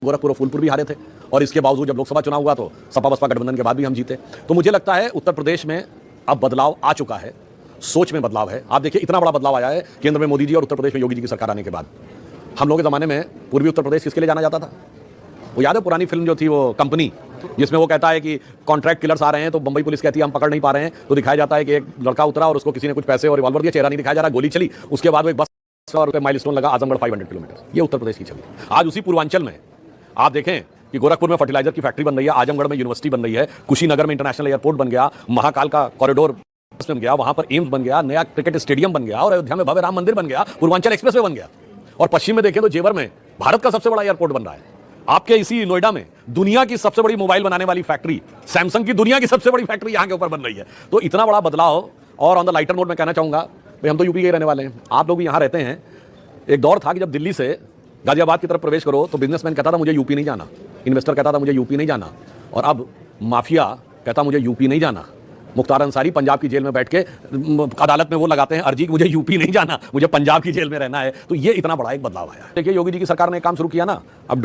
गोरखपुर और फूलपुर भी हारे थे और इसके बावजूद जब लोकसभा चुनाव हुआ तो सपा बसपा गठबंधन के बाद भी हम जीते। तो मुझे लगता है उत्तर प्रदेश में अब बदलाव आ चुका है, सोच में बदलाव है। आप देखिए इतना बड़ा बदलाव आया है केंद्र में मोदी जी और उत्तर प्रदेश में योगी जी की सरकार आने के बाद। हम लोगों के ज़माने में पूर्वी उत्तर प्रदेश किसके लिए जाना जाता था? वो याद है पुरानी फिल्म जो थी वो कंपनी, जिसमें वो कहता है कि कॉन्ट्रैक्ट किलर्स आ रहे हैं तो बंबई पुलिस कहती है हम पकड़ नहीं पा रहे हैं, तो दिखाया जाता है कि एक लड़का उतरा और उसको किसी ने कुछ पैसे और रिवॉल्वर दिया, चेहरा नहीं दिखाया जा रहा, गोली चली, उसके बाद वो एक बस और माइलस्टोन लगा आजमगढ़ 500 किलोमीटर। ये उत्तर प्रदेश की छवि। आज उसी पूर्वांचल में आप देखें कि गोरखपुर में फर्टिलाइजर की फैक्ट्री बन रही है, आजमगढ़ में यूनिवर्सिटी बन रही है, कुशीनगर में इंटरनेशनल एयरपोर्ट बन गया, महाकाल का कॉरिडोर बन गया, वहां पर एम्स बन गया, नया क्रिकेट स्टेडियम बन गया और अयोध्या में भव्य राम मंदिर बन गया, पूर्वांचल एक्सप्रेसवे बन गया। और पश्चिम में देखें तो जेवर में भारत का सबसे बड़ा एयरपोर्ट बन रहा है। आपके इसी नोएडा में दुनिया की सबसे बड़ी मोबाइल बनाने वाली फैक्ट्री, सैमसंग की दुनिया की सबसे बड़ी फैक्ट्री यहां के ऊपर बन रही है। तो इतना बड़ा बदलाव। और ऑन द लाइटर नोट में कहना चाहूंगा भाई, हम तो यूपी के रहने वाले हैं, आप लोग भी यहां रहते हैं। एक दौर था कि जब दिल्ली से गाजियाबाद की तरफ प्रवेश करो तो बिजनेसमैन कहता था मुझे यूपी नहीं जाना, इन्वेस्टर कहता था मुझे यूपी नहीं जाना, और अब माफिया कहता मुझे यूपी नहीं जाना। मुख्तार अंसारी पंजाब की जेल में बैठ के अदालत में वो लगाते हैं अर्जी कि मुझे यूपी नहीं जाना, मुझे पंजाब की जेल में रहना है। तो ये इतना बड़ा एक बदलाव आया। देखिए योगी जी की सरकार ने काम शुरू किया ना, अब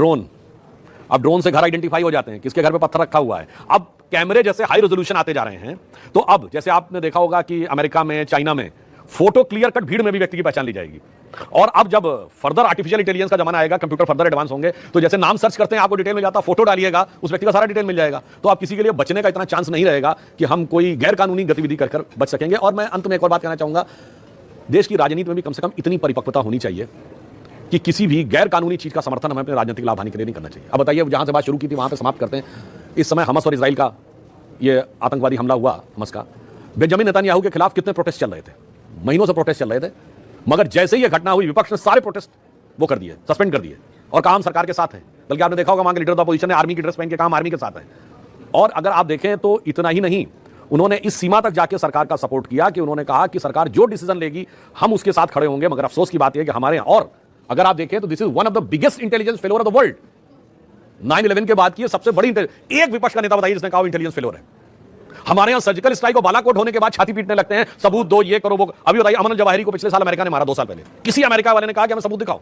ड्रोन से घर आइडेंटिफाई हो जाते हैं, किसके घर पे पत्थर रखा हुआ है। अब कैमरे जैसे हाई रेजोल्यूशन आते जा रहे हैं। तो अब जैसे आपने देखा होगा कि अमेरिका में, चाइना में फोटो क्लियर कट भीड़ में भी व्यक्ति की पहचान ली जाएगी। और अब जब फर्दर आर्टिफिशियल इंटेलिजेंस का जमाना आएगा, कंप्यूटर फर्दर एडवांस होंगे, तो जैसे नाम सर्च करते हैं आपको डिटेल मिल जाता, फोटो डालिएगा उस व्यक्ति का सारा डिटेल मिल जाएगा। तो आप किसी के लिए बचने का इतना चांस नहीं रहेगा कि हम कोई गैर कानूनी गतिविधि कर बच सकेंगे। और मैं अंत में एक और बात कहना चाहूंगा, देश की राजनीति में भी कम से कम इतनी परिपक्वता होनी चाहिए कि किसी भी गैर कानूनी चीज का समर्थन हमें अपने राजनीतिक लाभ हानि के लिए नहीं करना चाहिए। अब बताइए, जहां से बात शुरू की थी वहां पे समाप्त करते हैं। इस समय हमास और इजराइल का ये आतंकवादी हमला हुआ, हमास का, बेंजामिन नेतन्याहू के खिलाफ कितने प्रोटेस्ट चल रहे थे, महीनों से प्रोटेस्ट चल रहे थे। मगर जैसे ही यह घटना हुई विपक्ष ने सारे प्रोटेस्ट वो कर दिए, सस्पेंड कर दिए, और काम सरकार के साथ है। बल्कि आपने देखा होगा वहां के लीडर ऑफ अपोजिशन ने आर्मी की ड्रेस पहन के काम आर्मी के साथ है। और अगर आप देखें तो इतना ही नहीं, उन्होंने इस सीमा तक जाके सरकार का सपोर्ट किया कि उन्होंने कहा कि सरकार जो डिसीजन लेगी हम उसके साथ खड़े होंगे। मगर अफसोस की बात यह कि हमारे यहां, और अगर आप देखें तो this is one of the biggest intelligence failure of the world. 9/11 के बाद की सबसे बड़ी एक विपक्ष का नेता बताइए जिसने कहा इंटेलिजेंस फेलियर है। हमारे यहां सर्जिकल स्ट्राइक और बालाकोट होने के बाद छाती पीटने लगते हैं, सबूत दो, ये करो वो। अभी बताइए, अमन जवाहिरी को पिछले साल अमेरिका ने मारा, 2 साल पहले। किसी अमेरिका वाले ने कहा कि हमें सबूत दिखाओ।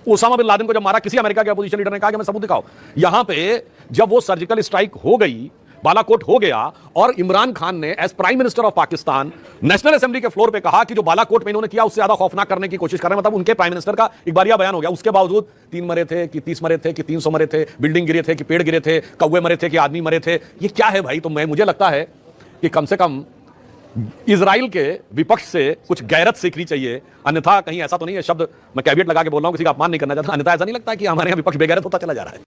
ओसामा बिन लादेन को जब मारा, किसी अमेरिका के अपोजिशन लीडर ने कहा कि हमें सबूत दिखाओ। यहां पे जब वो सर्जिकल स्ट्राइक हो गई, बालाकोट हो गया, और इमरान खान ने as prime minister of Pakistan national assembly के फ्लोर पे कहा कि जो बालाकोट में इन्होंने किया उससे ज्यादा खौफनाक करने की कोशिश कर रहे हैं। मतलब उनके प्राइम मिनिस्टर का इकबारिया बयान हो गया। उसके बावजूद 3 मरे थे कि 30 मरे थे कि 300 मरे थे, बिल्डिंग गिरे थे कि पेड़ गिरे थे, कौवे मरे थे कि आदमी मरे थे। ये क्या है भाई? तो मुझे लगता है कि कम से कम इजराइल के विपक्ष से कुछ गैरत सीखनी चाहिए। अन्यथा कहीं ऐसा तो नहीं है, शब्द मैं कैविएट लगा के बोल रहा हूं, किसी का अपमान नहीं करना चाहता, अन्यथा ऐसा नहीं लगता कि हमारे यहां विपक्ष बेगैरत होता चला जा रहा है।